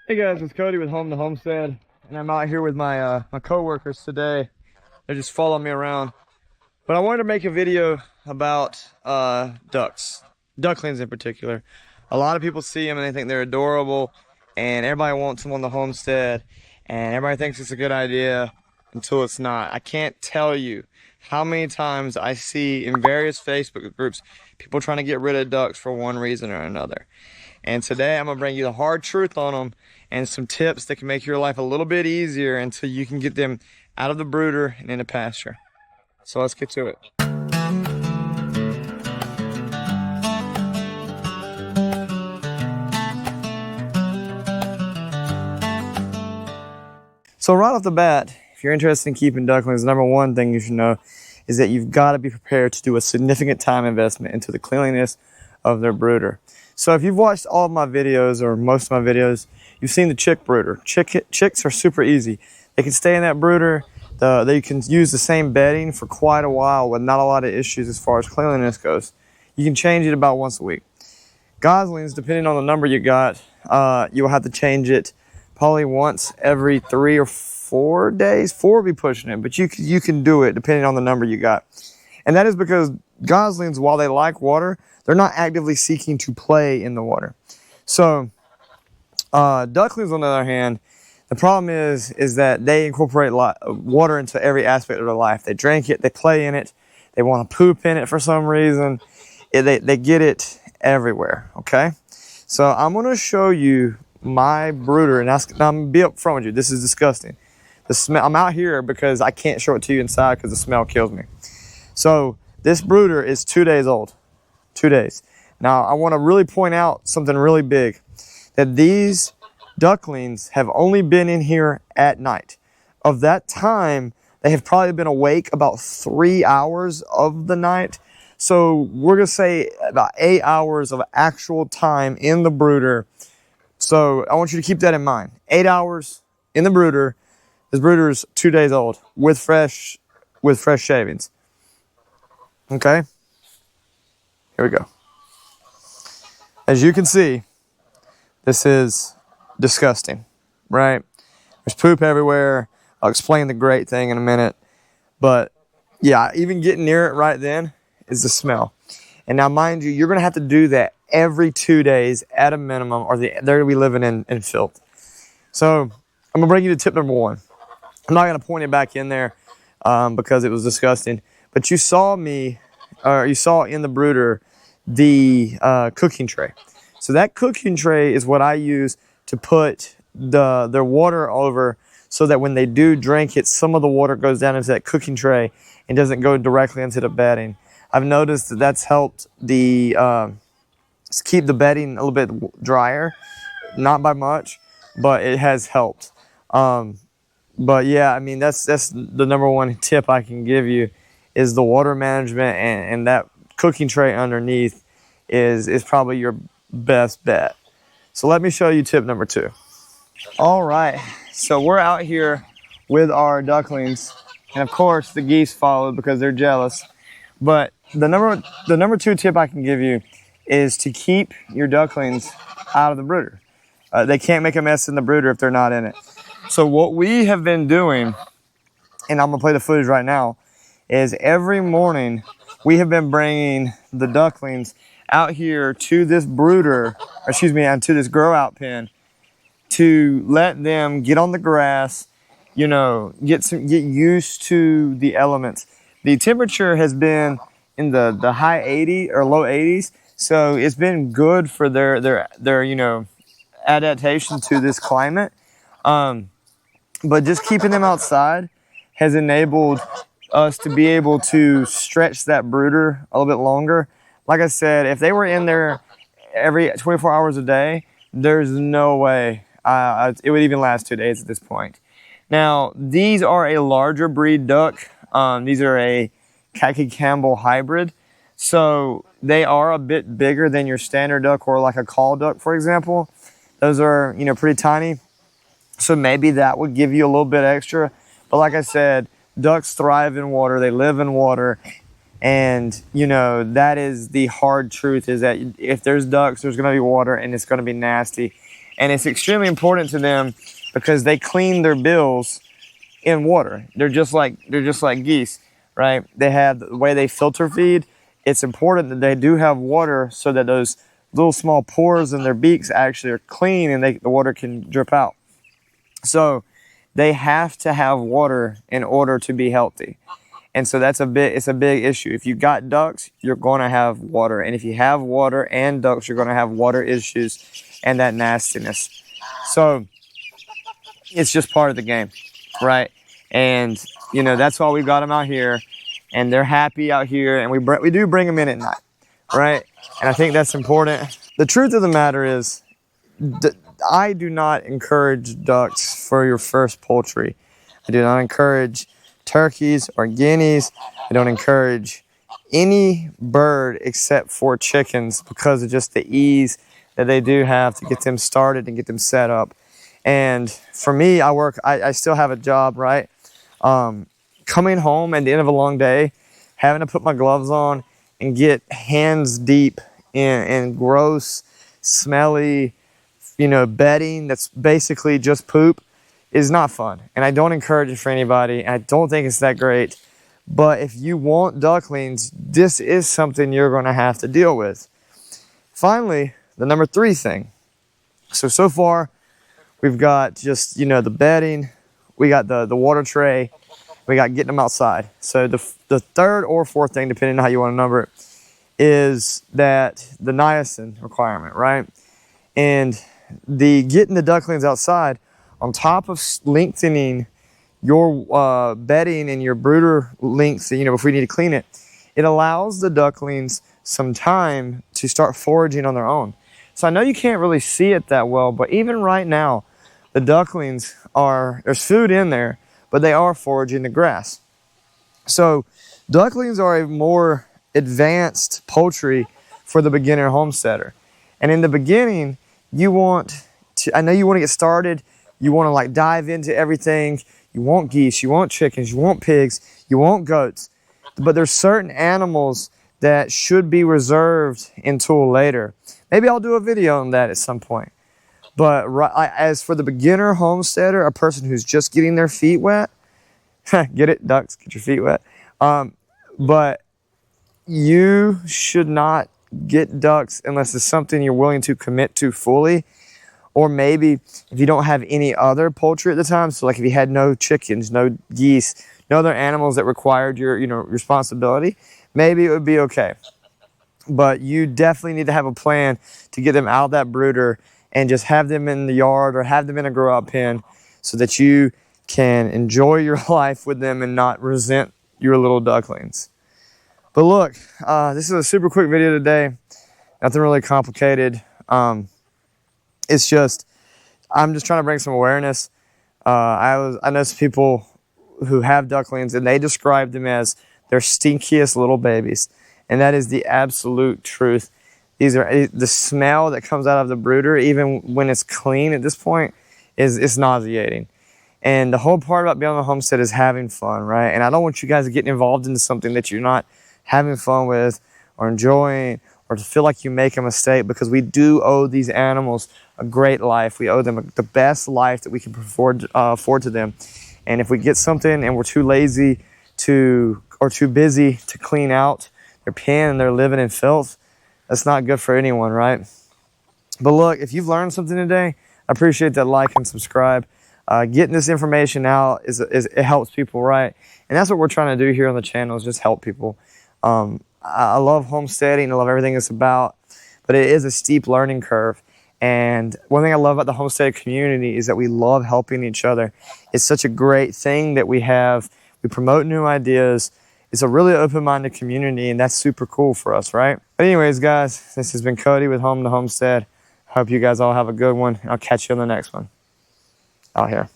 Hey guys, it's Cody with Homestead, and I'm out here with my my coworkers today. They're just following me around. But I wanted to make a video about ducklings in particular. A lot of people see them and they think they're adorable, and everybody wants them on the homestead, and everybody thinks it's a good idea until it's not. I can't tell you how many times I see in various Facebook groups people trying to get rid of ducks for one reason or another. And today I'm gonna bring you the hard truth on them and some tips that can make your life a little bit easier until you can get them out of the brooder and into pasture. So let's get to it. So right off the bat, if you're interested in keeping ducklings, the number one thing you should know is that you've got to be prepared to do a significant time investment into the cleanliness of their brooder. So if you've watched all of my videos or most of my videos, you've seen the chick brooder. Chicks are super easy. They can stay in that brooder. They can use the same bedding for quite a while with not a lot of issues as far as cleanliness goes. You can change it about once a week. Goslings, depending on the number you got, you'll have to change it probably once every 3 or 4 days. 4 will be pushing it, but you can do it depending on the number you got. And that is because goslings, while they like water, they're not actively seeking to play in the water. So ducklings, on the other hand, the problem is that they incorporate water into every aspect of their life. They drink it, they play in it, they want to poop in it for some reason. They get it everywhere, okay? So I'm going to show you my brooder, and I'm going to be up front with you. This is disgusting. The smell. I'm out here because I can't show it to you inside because the smell kills me. So this brooder is 2 days old. 2 days. Now I want to really point out something really big, that these ducklings have only been in here at night. Of that time, they have probably been awake about 3 hours of the night. So we're going to say about 8 hours of actual time in the brooder. So I want you to keep that in mind. 8 hours in the brooder. This brooder is 2 days old with fresh shavings. Okay? Here we go. As you can see, this is disgusting, right? There's poop everywhere. I'll explain the great thing in a minute. But yeah, even getting near it right then is the smell. And now, mind you, you're going to have to do that every 2 days at a minimum, or they're going to be living in filth. So I'm going to bring you to tip number one. I'm not going to point it back in there because it was disgusting. But you saw in the brooder the cooking tray. So that cooking tray is what I use to put their water over, so that when they do drink it, some of the water goes down into that cooking tray and doesn't go directly into the bedding. I've noticed that that's helped keep the bedding a little bit drier, not by much, but it has helped. But yeah, I mean, that's the number one tip I can give you, is the water management, and that cooking tray underneath is probably your best bet. So let me show you tip number two. All right, so we're out here with our ducklings, and of course the geese followed because they're jealous. But the number two tip I can give you is to keep your ducklings out of the brooder. They can't make a mess in the brooder if they're not in it. So what we have been doing, and I'm gonna play the footage right now, is every morning we have been bringing the ducklings out here to this brooder, to this grow out pen, to let them get on the grass, get used to the elements. The temperature has been in the high 80s or low 80s, so it's been good for their adaptation to this climate. But just keeping them outside has enabled us to be able to stretch that brooder a little bit longer. Like I said, if they were in there every 24 hours a day, there's no way it would even last 2 days at this point. Now, these are a larger breed duck. These are a Khaki Campbell hybrid. So they are a bit bigger than your standard duck, or like a call duck, for example. Those are, pretty tiny. So maybe that would give you a little bit extra. But like I said, ducks thrive in water. They live in water. And, that is the hard truth, is that if there's ducks, there's going to be water, and it's going to be nasty. And it's extremely important to them because they clean their bills in water. They're just like geese, right? They have the way they filter feed. It's important that they do have water so that those little small pores in their beaks actually are clean and the water can drip out. So they have to have water in order to be healthy. And so it's a big issue. If you got ducks, you're going to have water. And if you have water and ducks, you're going to have water issues and that nastiness. So it's just part of the game, right? And, you know, that's why we got them out here. And they're happy out here. And we do bring them in at night, right? And I think that's important. The truth of the matter is, I do not encourage ducks for your first poultry. I do not encourage turkeys or guineas. I don't encourage any bird except for chickens because of just the ease that they do have to get them started and get them set up. And for me, I still have a job, right? Coming home at the end of a long day, having to put my gloves on and get hands deep in gross, smelly, you know, bedding that's basically just poop is not fun. And I don't encourage it for anybody. I don't think it's that great. But if you want ducklings, this is something you're going to have to deal with. Finally, the number 3 thing. So far, we've got just, you know, the bedding. We got the water tray. We got getting them outside. So the 3rd or 4th thing, depending on how you want to number it, is that the niacin requirement, right? And getting the ducklings outside, on top of lengthening your bedding and your brooder length, you know, if we need to clean it, it allows the ducklings some time to start foraging on their own. So I know you can't really see it that well, but even right now, the ducklings there's food in there, but they are foraging the grass. So ducklings are a more advanced poultry for the beginner homesteader. And in the beginning, I know you want to get started. You want to like dive into everything. You want geese, you want chickens, you want pigs, you want goats. But there's certain animals that should be reserved until later. Maybe I'll do a video on that at some point. But as for the beginner homesteader, a person who's just getting their feet wet, get it, ducks, get your feet wet. But you should not get ducks unless it's something you're willing to commit to fully. Or maybe if you don't have any other poultry at the time, so like if you had no chickens, no geese, no other animals that required your, you know, responsibility, maybe it would be okay. But you definitely need to have a plan to get them out of that brooder and just have them in the yard or have them in a grow-out pen so that you can enjoy your life with them and not resent your little ducklings. But look, this is a super quick video today. Nothing really complicated. It's just, I'm just trying to bring some awareness. I know some people who have ducklings and they describe them as their stinkiest little babies. And that is the absolute truth. The smell that comes out of the brooder, even when it's clean at this point, is nauseating. And the whole part about being on the homestead is having fun, right? And I don't want you guys getting involved into something that you're not having fun with or enjoying or to feel like you make a mistake, because we do owe these animals a great life. We owe them the best life that we can afford to them. And if we get something and we're too lazy or too busy to clean out their pen and they're living in filth, that's not good for anyone, right? But look, if you've learned something today, I appreciate that like and subscribe. Getting this information out it helps people, right? And that's what we're trying to do here on the channel, is just help people. I love homesteading. I love everything it's about, but it is a steep learning curve. And one thing I love about the homestead community is that we love helping each other. It's such a great thing that we have. We promote new ideas. It's a really open-minded community, and that's super cool for us, right? But anyways, guys, this has been Cody with Home to Homestead. Hope you guys all have a good one. I'll catch you on the next one out here.